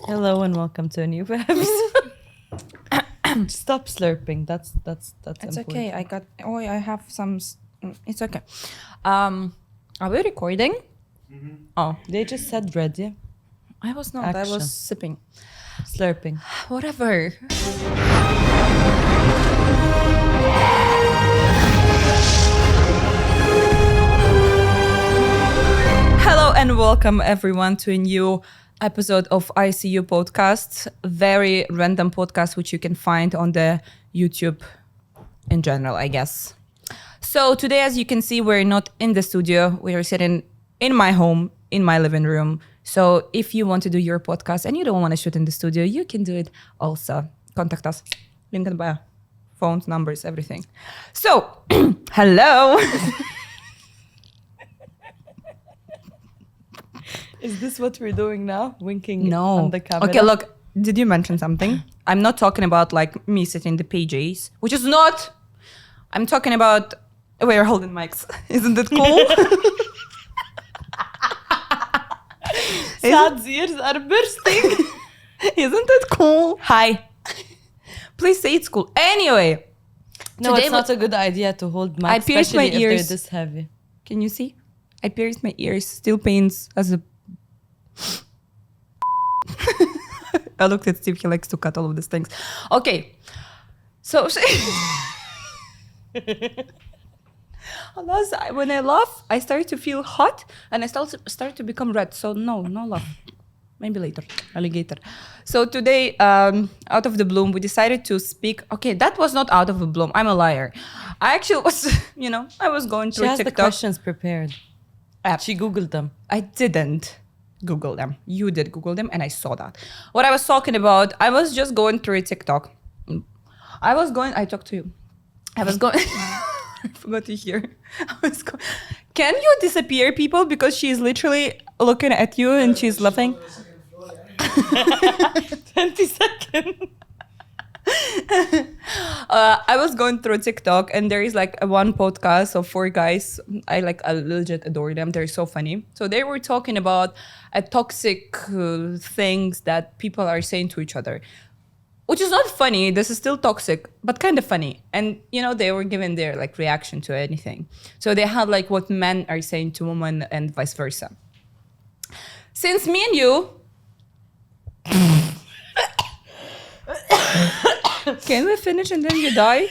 Hello and welcome to a new episode. Stop slurping. That's It's important. okay. I have some. It's okay. Are we recording? Oh, they just said ready. I was not. I Action. was sipping. Slurping. Whatever. Hello and welcome everyone to a new episode of ICU podcast. Very random podcast which you can find on the YouTube in general, I guess. So today, as you can see, we're not in the studio. We are sitting in my home, in my living room. So if you want to do your podcast and you don't want to shoot in the studio, you can do it also. Contact us. Link in the bio. Phones, numbers, everything. So, hello. Is this what we're doing now? Winking No. on the camera? Okay, look. Did you mention something? I'm not talking about like me sitting in the PJs, which is not. I'm talking about. We're holding mics. Isn't it cool? Sad's ears are bursting. Isn't it cool? Hi. Please say it's cool. Anyway. No, today it's not a good idea to hold mics, I pierced my especially if ears. they're this heavy. Can you see? I pierced my ears. Still pains as a. I looked at Steve. He likes to cut all of these things. Okay. So. When I laugh, I start to feel hot and I start to become red. So no laugh. Maybe later. Alligator. So today, out of the bloom, we decided to speak. Okay, that was not out of the bloom. I'm a liar. I actually was, I was going She through has the TikTok. questions prepared. She Googled them. I didn't Google them. You did Google them, and I saw that. What I was talking about, I was just going through TikTok. I talked to you. I was going. I forgot to hear. Can you disappear, people? Because she's literally looking at you and she's laughing. 20 seconds. I was going through TikTok and there is like one podcast of 4 guys. I legit adore them. They're so funny. So they were talking about toxic things that people are saying to each other, which is not funny. This is still toxic, but kind of funny. And they were giving their like reaction to anything. So they had like what men are saying to women and vice versa. Since me and you. Can we finish and then you die?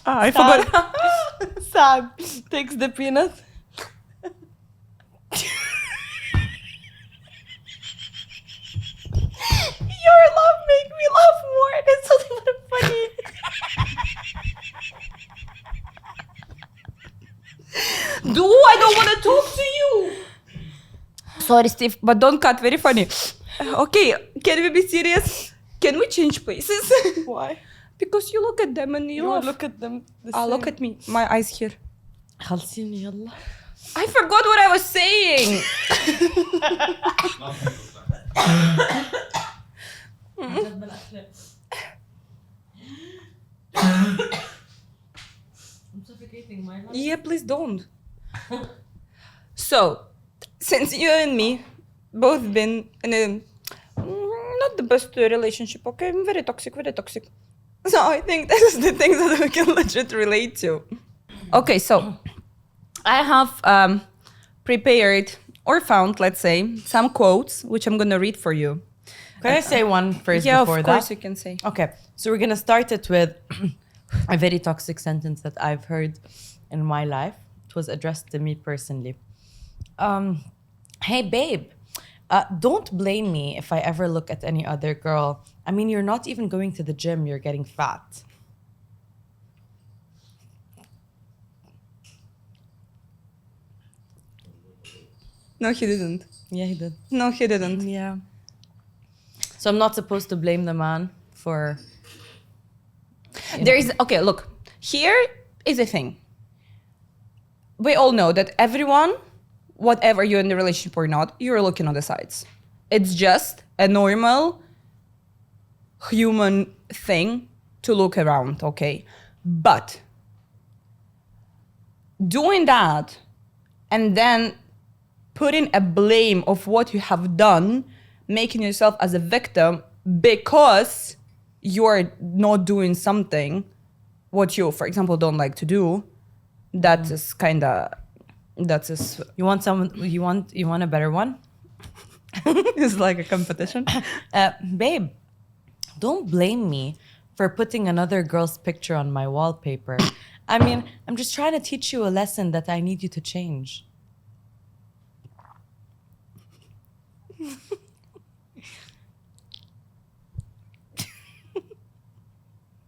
I forgot. Sad takes the peanut. Your laugh make me laugh more. It's not even funny. I don't want to talk to you. Sorry, Steve, but don't cut. Very funny. Okay, can we be serious? Can we change places? Why? Because you look at them and you laugh. Look at them. Look at me. My eyes here. خلصيني يلا. I forgot what I was saying. I'm suffocating my lungs. Yeah, please don't. So, since you and me both been in a not the best relationship, okay? Very toxic, very toxic. So I think this is the things that we can legit relate to. Okay, so I have prepared or found, let's say, some quotes which I'm gonna read for you. Can I say one first Yeah, before of that? course you can say. Okay, so we're gonna start it with a very toxic sentence that I've heard in my life. It was addressed to me personally. Hey babe, don't blame me if I ever look at any other girl. I mean, you're not even going to the gym, you're getting fat. No, he didn't. Yeah, he did. No, he didn't. Yeah. So I'm not supposed to blame the man for... There is, okay, look, here is a thing. we all know that everyone, whatever you're in the relationship or not, you're looking on the sides. It's just a normal human thing to look around, okay? But doing that and then putting a blame of what you have done, making yourself as a victim because you're not doing something what you, for example, don't like to do, that is kind of, that is... You want a better one? It's like a competition. Babe, don't blame me for putting another girl's picture on my wallpaper. I mean, I'm just trying to teach you a lesson that I need you to change.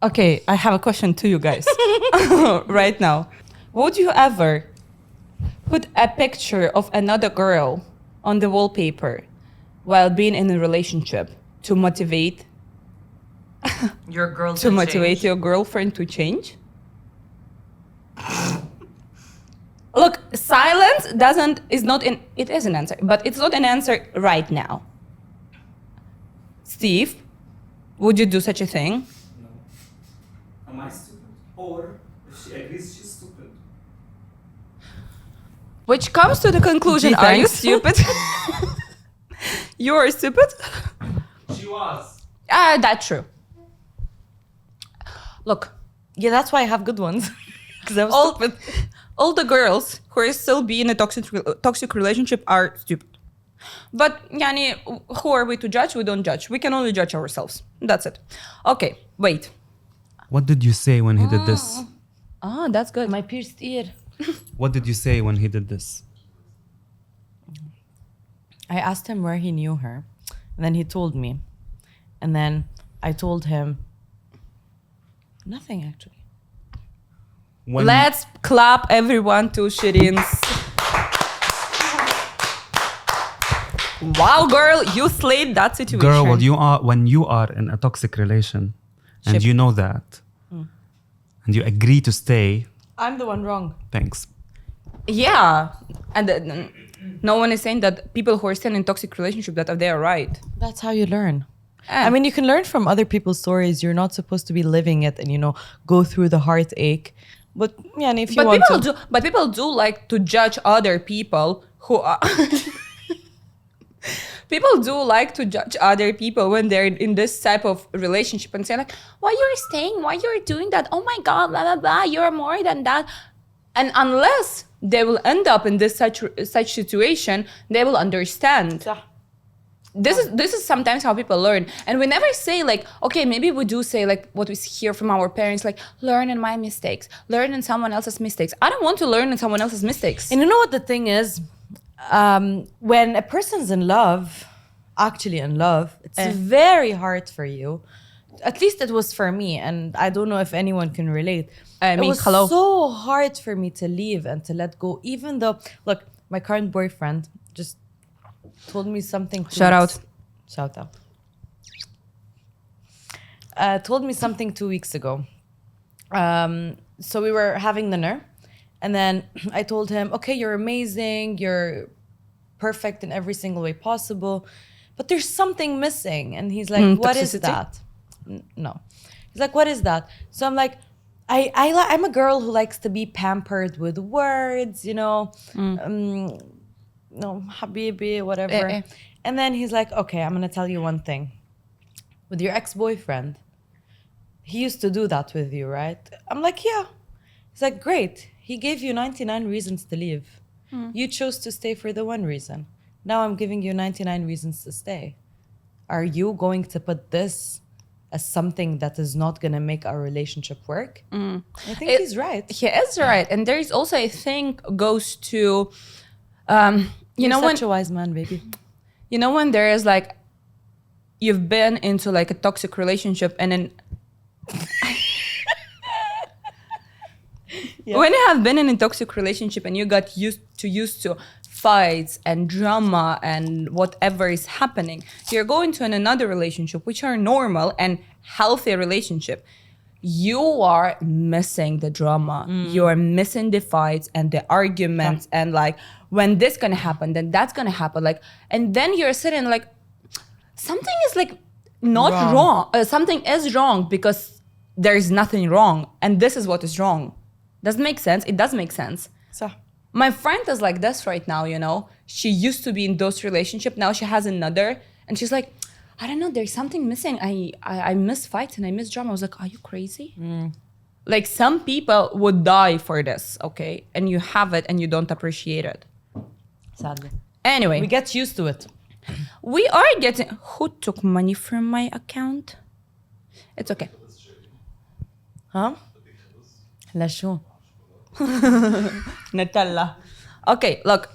Okay, I have a question to you guys right now. Would you ever put a picture of another girl on the wallpaper while being in a relationship to motivate Your girl to motivate your girlfriend to change? Look, silence it is an answer, but it's not an answer right now. Steve, would you do such a thing? No. Am I stupid? Or if she agrees, she's stupid. Which comes to the conclusion, Gee, are you thanks. stupid? You're stupid? She was. That's true. Look, Yeah, that's why I have good ones. Because I was all, stupid. all the girls who are still be in a toxic relationship are stupid. But, yani, who are we to judge? We don't judge. We can only judge ourselves. That's it. Okay, wait. What did you say when he did this? Ah, that's good. My pierced ear. What did you say when he did this? I asked him where he knew her. And then he told me. And then I told him nothing, actually. When, Let's clap everyone to Shirin's. Wow, girl, you slayed that situation. girl, when you are in a toxic relation and Ship. you know that and you agree to stay, I'm the one wrong. thanks. Yeah, and no one is saying that people who are still in toxic relationship that they are right. That's how you learn. I mean, you can learn from other people's stories. You're not supposed to be living it and, go through the heartache. But, yeah, and if you want to... But people do like to judge other people who are... People do like to judge other people when they're in this type of relationship and say like, why you're staying? Why you're doing that? Oh my God, blah, blah, blah. You're more than that. And unless they will end up in this such situation, they will understand. Yeah. This is sometimes how people learn. And we never say like, okay, maybe we do say like what we hear from our parents, like learn in my mistakes, learn in someone else's mistakes. I don't want to learn in someone else's mistakes. And you know what the thing is? When a person's in love, actually in love, it's very hard for you. At least it was for me, and I don't know if anyone can relate. It was so hard for me to leave and to let go, even though, look, my current boyfriend just told me something. Shout out. Told me something 2 weeks ago. So we were having dinner, and then I told him, okay, you're amazing, you're perfect in every single way possible, but there's something missing. And he's like, what is toxicity? that? No. He's like, what is that? So I'm like, I'm a girl who likes to be pampered with words, no, habibi, whatever. And then he's like, okay, I'm gonna tell you one thing. With your ex-boyfriend, he used to do that with you, right? I'm like, yeah. He's like, great. He gave you 99 reasons to leave. You chose to stay for the one reason. Now I'm giving you 99 reasons to stay. Are you going to put this as something that is not going to make our relationship work? I think he's right. He is right. And there is also, I think, goes to, You're when such a wise man, baby. when there is like, you've been into like a toxic relationship and then when you have been in a toxic relationship and you got used to fights and drama and whatever is happening, you're going to another relationship, which are normal and healthy relationship. you are missing the drama. You are missing the fights and the arguments and like when this gonna happen, then that's gonna happen. Like, and then you're sitting like something is like not wrong. Something is wrong because there is nothing wrong, and this is what is wrong. Doesn't make sense. It does make sense. So, My friend is like this right now, you know. She used to be in those relationship. Now she has another, and she's like, I don't know. There's something missing. I miss fights and I miss drama. I was like, are you crazy? Like some people would die for this, okay? And you have it and you don't appreciate it. sadly. Anyway, We get used to it. we are getting. Who took money from my account? It's okay. Huh? لا شو. Nutella. Okay, look,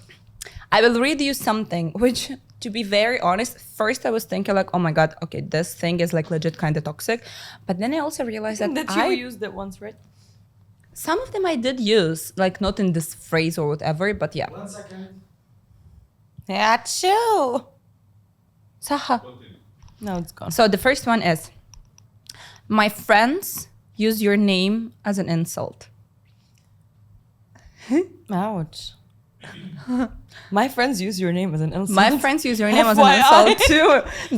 I will read you something, which, to be very honest, first I was thinking like, oh my God, okay, this thing is like legit kind of toxic. But then I also realized that That you used it once, right? some of them I did use, like not in this phrase or whatever, but yeah. 1 second. Yeah, chill. Saha. No, it's gone. So the first one is, my friends use your name as an insult. Ouch. My friends use your name as an insult. My friends use your name as an FYI. insult too.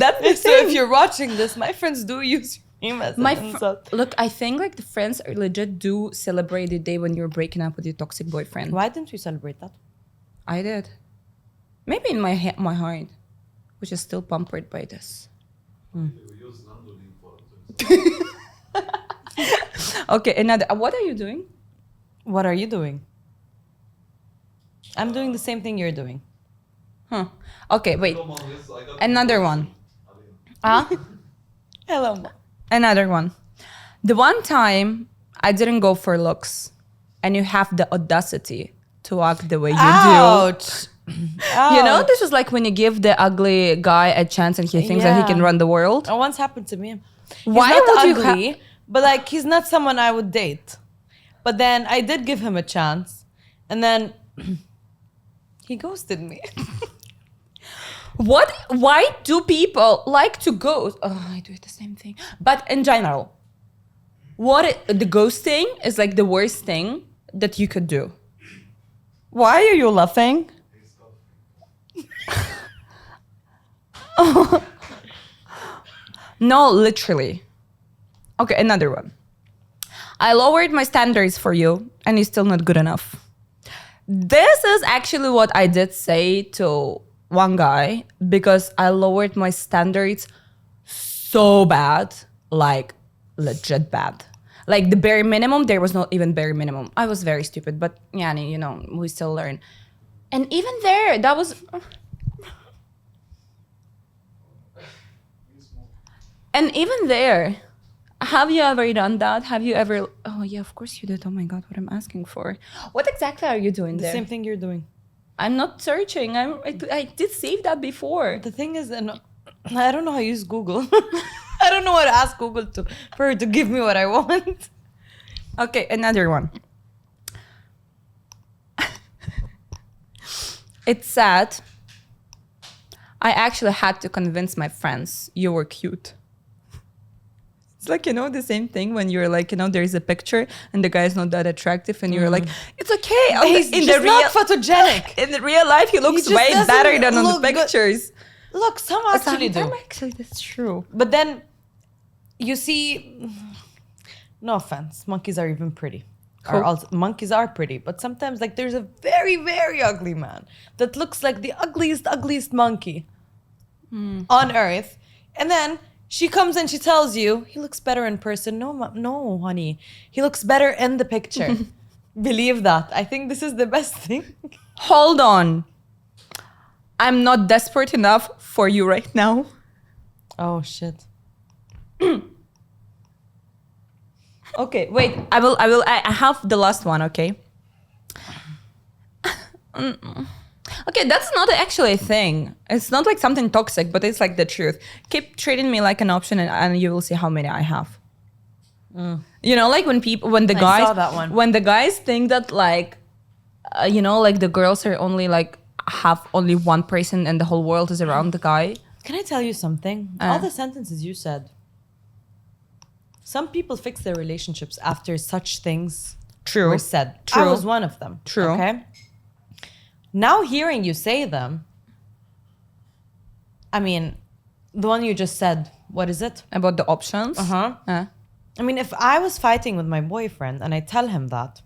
That's the So thing. if you're watching this, my friends do use your name as My an insult. look, I think like the friends are legit do celebrate the day when you're breaking up with your toxic boyfriend. Why didn't we celebrate that? I did. Maybe in my heart, which is still pampered by this. Okay, another. What are you doing? What are you doing? I'm doing the same thing you're doing. Huh. Okay, wait. Another one. Huh? Hello, Mom. Another one. The one time I didn't go for looks, and you have the audacity to act the way you do. Ouch. You know, this is like when you give the ugly guy a chance and he thinks that he can Yeah. run the world. It once happened to me. He's Why not would you ugly, but like he's not someone I would date. But then I did give him a chance, and then he ghosted me. What? Why do people like to ghost? Oh, I do the same thing. But in general, the ghosting is like the worst thing that you could do. Why are you laughing? No, literally. Okay, another one. I lowered my standards for you, and you're still not good enough. This is actually what I did say to one guy because I lowered my standards so bad, like legit bad. Like the bare minimum, there was not even bare minimum. I was very stupid, but yeah, you know, we still learn. And even there, that was. And even there, have you ever done that? Have you ever? Oh yeah, of course you did. Oh my God, what I'm asking for? What exactly are you doing The there? same thing you're doing. I'm not searching. I did save that before. The thing is, and I don't know how to use Google. I don't know how to ask Google for her to give me what I want. Okay, another one. It's sad. I actually had to convince my friends you were cute. It's like, you know, the same thing when you're like, you know, there's a picture and the guy is not that attractive and you're like, it's okay. He's just not photogenic. In the real life, he looks just way doesn't better than on the look good. pictures. Look, some actually do. Actually, that's true. But then, you see, no offense, monkeys are even pretty. Monkeys are pretty, but sometimes like there's a very, very ugly man that looks like the ugliest monkey on earth. And then she comes and she tells you, he looks better in person. No, honey. He looks better in the picture. Believe that. I think this is the best thing. Hold on. I'm not desperate enough for you right now. Oh, shit. Okay, wait. I have the last one, okay? Okay, that's not actually a thing. It's not like something toxic, but it's like the truth. Keep treating me like an option and you will see how many I have. You know, like when the guys, saw that one. when the guys think that like, you know, like the girls are only like, have only one person and the whole world is around the guy. Can I tell you something? All the sentences you said, some people fix their relationships after such things True. were said. I True. was one of them. True. Okay. Now hearing you say them, I mean, the one you just said, what is it? About the options. Uh-huh. I mean, if I was fighting with my boyfriend and I tell him that,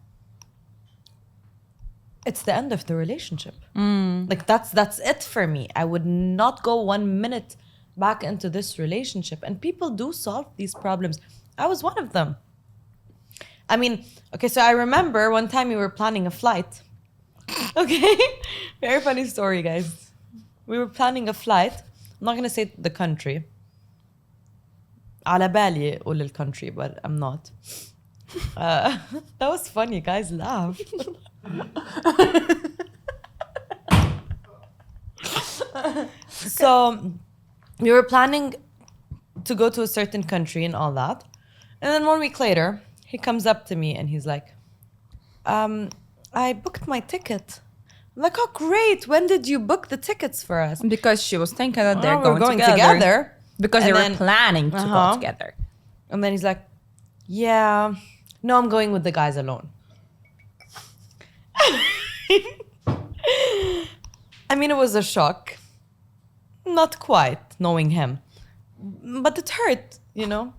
it's the end of the relationship. Like that's it for me. I would not go 1 minute back into this relationship. And people do solve these problems. I was one of them. I mean, okay, so I remember one time we were planning a flight. Okay, very funny story, guys. We were planning a flight. I'm not gonna say the country. على بالي أقول الكountry, but I'm not. That was funny, guys. Laugh. So we were planning to go to a certain country and all that. And then 1 week later, he comes up to me and he's like, I booked my ticket. I'm like, oh, great. When did you book the tickets for us? Because she was thinking that they're "Oh, we're going together. Because And they were then- planning to Uh-huh. go together. And then he's like, yeah, no, I'm going with the guys alone. I mean, it was a shock. Not quite, knowing him. But it hurt, you know?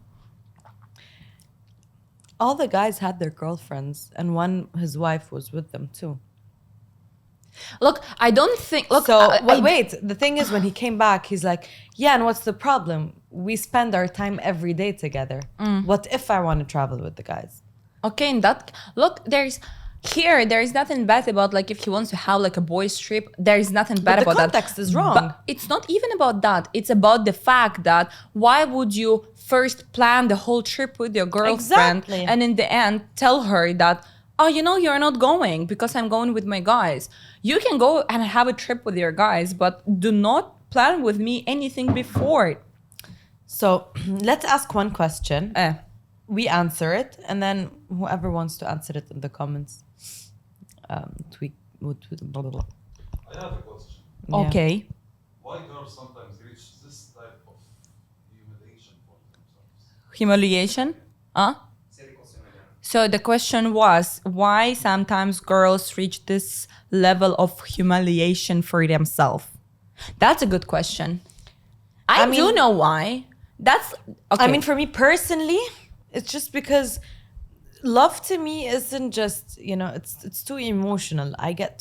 All the guys had their girlfriends, and his wife was with them too. Look, I don't think. Look, So, I- wait, the thing is, when he came back, he's like, yeah, and what's the problem? We spend our time every day together. What if I want to travel with the guys? Okay, and that look, there is nothing bad about like if he wants to have like a boys trip. There is nothing bad the about that. context is wrong. But it's not even about that. It's about the fact that why would you first plan the whole trip with your girlfriend Exactly. and in the end tell her that, oh, you know, you're not going because I'm going with my guys. You can go and have a trip with your guys, but do not plan with me anything before. So let's ask one question. Eh. We answer it, and then whoever wants to answer it in the comments, tweet. Blah, blah, blah. I have a question. Yeah. Okay. Why girls sometimes reach this type of humiliation for themselves? Humiliation? Huh? Serie cose magari. So the question was why sometimes girls reach this level of humiliation for themselves. That's a good question. I do mean- know why. That's okay. I mean, for me personally, it's just because love to me isn't just, you know, it's too emotional.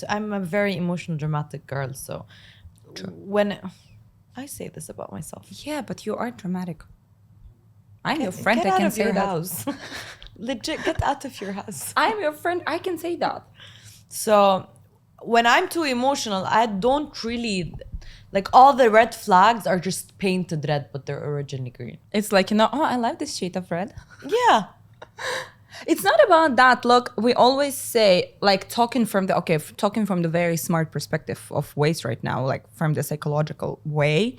I'm a very emotional, dramatic girl. So when I say this about myself, yeah, but you are dramatic. I'm your friend. get I out can of say your that. house. Legit, get out of your house. I'm your friend. I can say that. So when I'm too emotional, I don't really like all the red flags are just painted red, but they're originally green. It's like, you know, oh, I love this shade of red. Yeah. It's not about that. Look, we always say, like, talking from the very smart perspective of ways right now, like from the psychological way,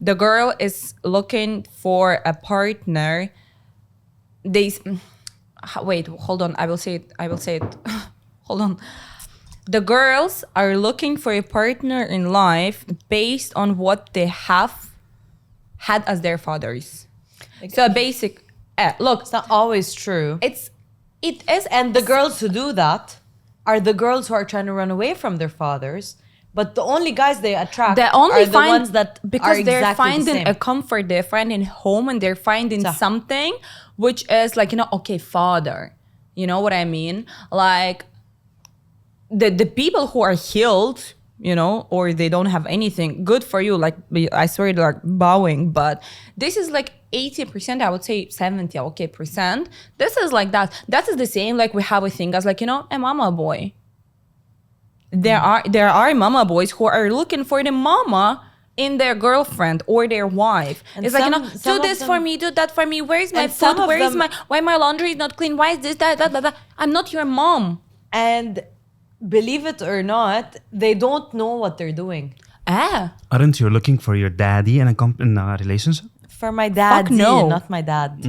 the girl is looking for a partner. Wait, hold on. I will say it. Hold on. The girls are looking for a partner in life based on what they have had as their fathers. So look, It's not always true. it is, And the girls who do that are the girls who are trying to run away from their fathers. But the only guys they attract they only are the find ones that because are they're exactly the finding same. a comfort, they're finding home, and they're finding So- something which is like, you know, okay, father. You know what I mean? Like the people who are healed, you know, or they don't have anything, good for you. Like I swear, like bowing, but this is like 80%, I would say 70, okay, percent. This is like that. That is the same like we have a thing as like, you know, a mama boy. There are mama boys who are looking for the mama in their girlfriend or their wife. And It's like, you know, some do of this them- for me, do that for me. Where's my And some food? of Where is them- why my laundry is not clean? Why is this, that. I'm not your mom. And believe it or not, they don't know what they're doing. Aren't you looking for your daddy in a relationship? For my dad, no. not my dad.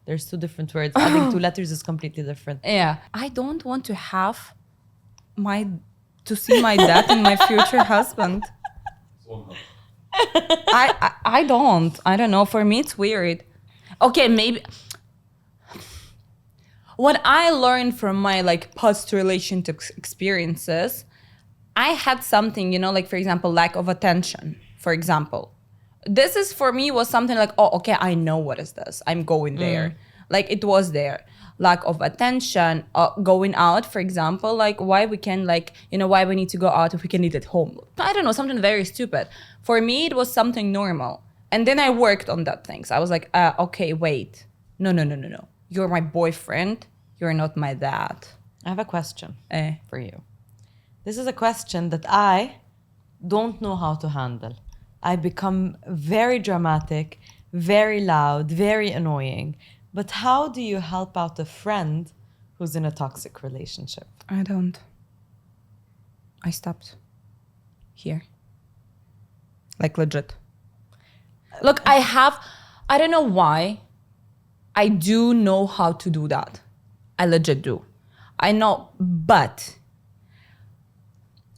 There's two different words. Adding two letters is completely different. Yeah. I don't want to have to see my dad in my future husband. It's one hug. I don't know. For me, it's weird. Okay, maybe what I learned from my like past relationship experiences, I had something, you know, like for example, lack of attention, for example. This is for me was something like, oh, okay, I know what is this. I'm going there. Like it was there. Lack of attention, going out, for example, like why we can like, you know, why we need to go out if we can eat at home. I don't know, something very stupid. For me, it was something normal. And then I worked on that things. I was like, okay, wait. No. You're my boyfriend. You're not my dad. I have a question Eh. for you. This is a question that I don't know how to handle. I become very dramatic, very loud, very annoying. But how do you help out a friend who's in a toxic relationship? I don't. I stopped here. Like legit. Look, I don't know why. I do know how to do that. I legit do. I know, but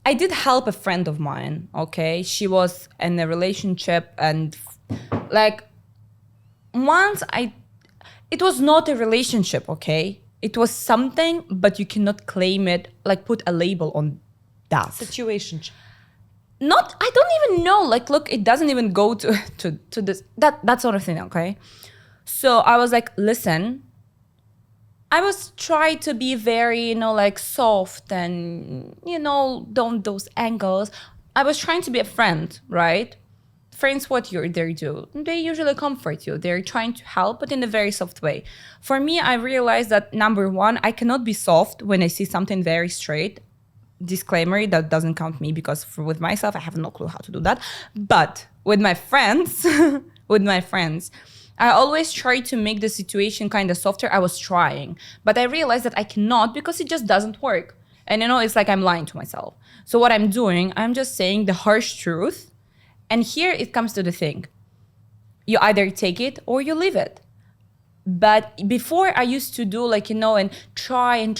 I did help a friend of mine, okay? She was in a relationship and like once it was not a relationship, okay? It was something, but you cannot claim it, like put a label on that. Situation. I don't even know, like look, it doesn't even go to this, that sort of thing, okay? So I was like, listen, I was trying to be very, you know, like soft and, you know, don't those angles. I was trying to be a friend, right? Friends, what you're there to do? They usually comfort you. They're trying to help, but in a very soft way. For me, I realized that number one, I cannot be soft when I see something very straight. Disclaimer, that doesn't count me because with myself, I have no clue how to do that. But with my friends, I always try to make the situation kind of softer. I was trying, but I realized that I cannot because it just doesn't work. And you know, it's like I'm lying to myself. So what I'm doing, I'm just saying the harsh truth. And here it comes to the thing. You either take it or you leave it. But before I used to do like, you know, and try and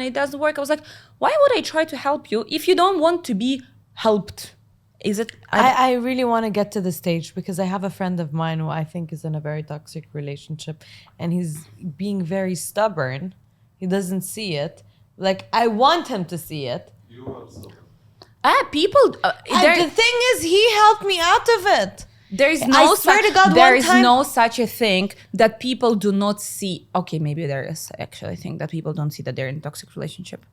it doesn't work. I was like, why would I try to help you if you don't want to be helped? Is it? I really want to get to the stage because I have a friend of mine who I think is in a very toxic relationship and he's being very stubborn. He doesn't see it. Like, I want him to see it. You are stubborn. People. And the thing is, he helped me out of it. There is no I swear to God, there one is time- no such a thing that people do not see. Okay, maybe there is actually a thing that people don't see that they're in a toxic relationship.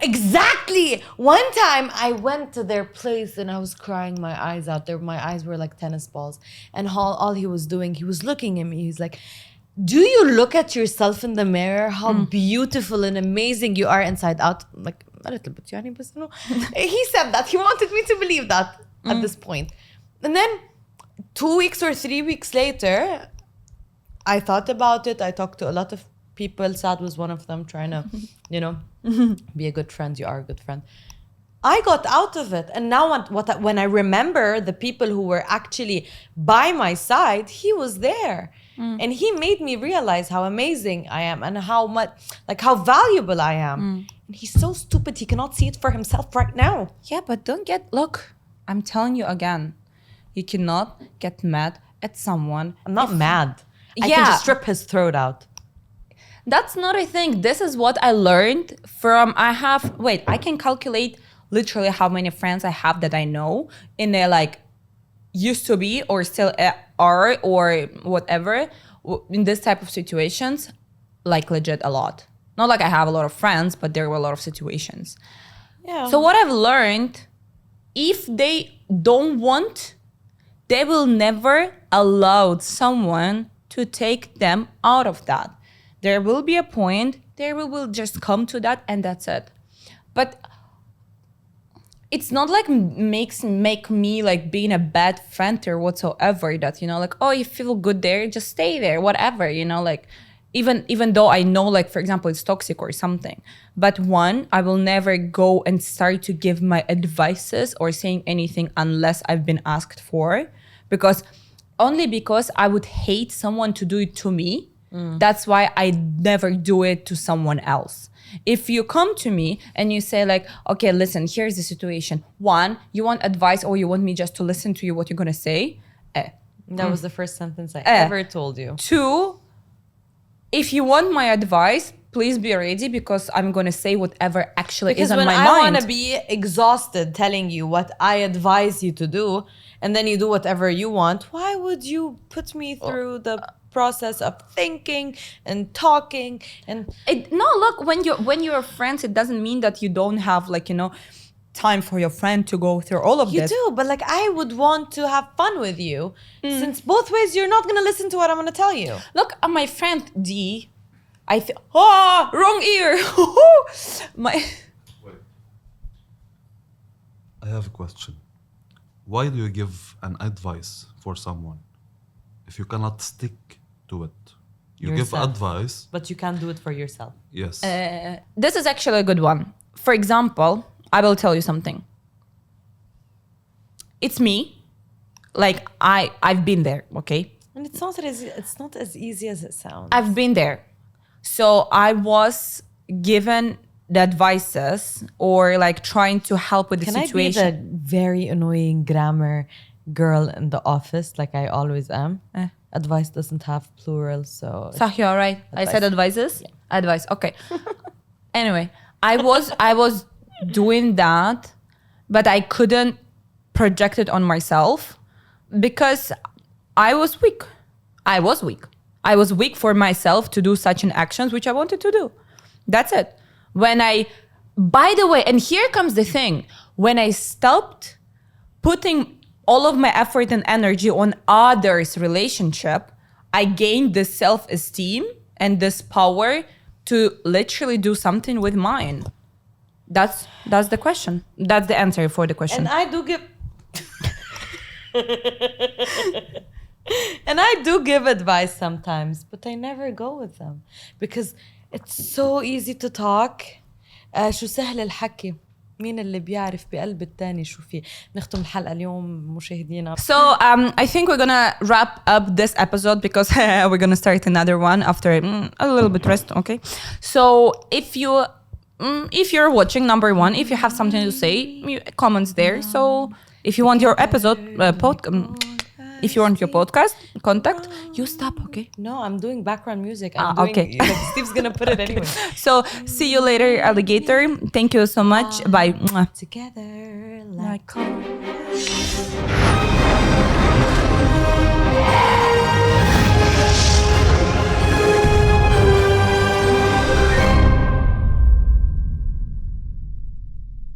Exactly. One time I went to their place and I was crying my eyes out. My eyes were like tennis balls. And all he was doing, he was looking at me. He's like, do you look at yourself in the mirror? How beautiful and amazing you are inside out. I'm like, a little bit, yani, but no. He said that. He wanted me to believe that at this point. And then 2 weeks or 3 weeks later, I thought about it. I talked to a lot of people. Sad was one of them, trying to, you know, be a good friend. You are a good friend. I got out of it. And now when I remember the people who were actually by my side, he was there. And he made me realize how amazing I am and how much, like how valuable I am. And he's so stupid, he cannot see it for himself right now. Yeah, but look, I'm telling you again, you cannot get mad at someone. I'm not mad. I can Yeah. just strip his throat out. That's not a thing. This is what I learned from, I can calculate literally how many friends I have that I know in their like used to be or still are or whatever in this type of situations, like legit a lot. Not like I have a lot of friends, but there were a lot of situations. Yeah. So what I've learned, if they don't want, they will never allow someone to take them out of that. There will be a point, they will just come to that and that's it. But it's not like make me like being a bad friend or whatsoever that, you know, like, oh, you feel good there, just stay there, whatever, you know, like even though I know, like, for example, it's toxic or something. But one, I will never go and start to give my advices or saying anything unless I've been asked for, because I would hate someone to do it to me. That's why I never do it to someone else. If you come to me and you say like, okay, listen, here's the situation. One, you want advice or you want me just to listen to you what you're gonna say? That was the first sentence I ever told you. Two, if you want my advice, please be ready because I'm gonna say whatever actually Because is on when my I mind. want to be exhausted telling you what I advise you to do, and then you do whatever you want, why would you put me through the process of thinking and talking and No, look, when you're friends, it doesn't mean that you don't have time for your friend to go through all of you this. do, but like I would want to have fun with you, since both ways you're not gonna listen to what I'm gonna tell you. Look, my friend D, wrong ear. my Wait. I have a question. Why do you give an advice for someone if you cannot stick to it? You give Yourself. advice, But you can't do it for yourself. yes. This is actually a good one. For example, I will tell you something. It's me. Like I've been there, okay? And it's not as easy as it sounds. I've been there. So I was given the advices or like trying to help with the Can situation. I be the very annoying grammar girl in the office like I always am? Advice doesn't have plural, so Sah, you're right. I said advices? Advice. Okay. Anyway, I was doing that, but I couldn't project it on myself because I was weak. I was weak for myself to do such an actions which I wanted to do. That's it. By the way, and here comes the thing, when I stopped putting all of my effort and energy on others' relationship, I gained this self-esteem and this power to literally do something with mine. That's the question. That's the answer for the question. and I do give and I do give advice sometimes, but I never go with them because it's so easy to talk. شو سهل الحكي. مين اللي بيعرف بقلب التاني شو فيه. نختم الحلقة اليوم مشاهدينا. So I think we're gonna wrap up this episode because we're gonna start another one after a little bit rest. Okay. So if you're watching, number one, if you have something to say, comments there. So if you want your episode if you want your podcast contact, you stop. Okay. No, I'm doing background music. I'm doing, okay. Like, Steve's gonna put it anyway. So see you later, alligator. Thank you so much. Bye. Together like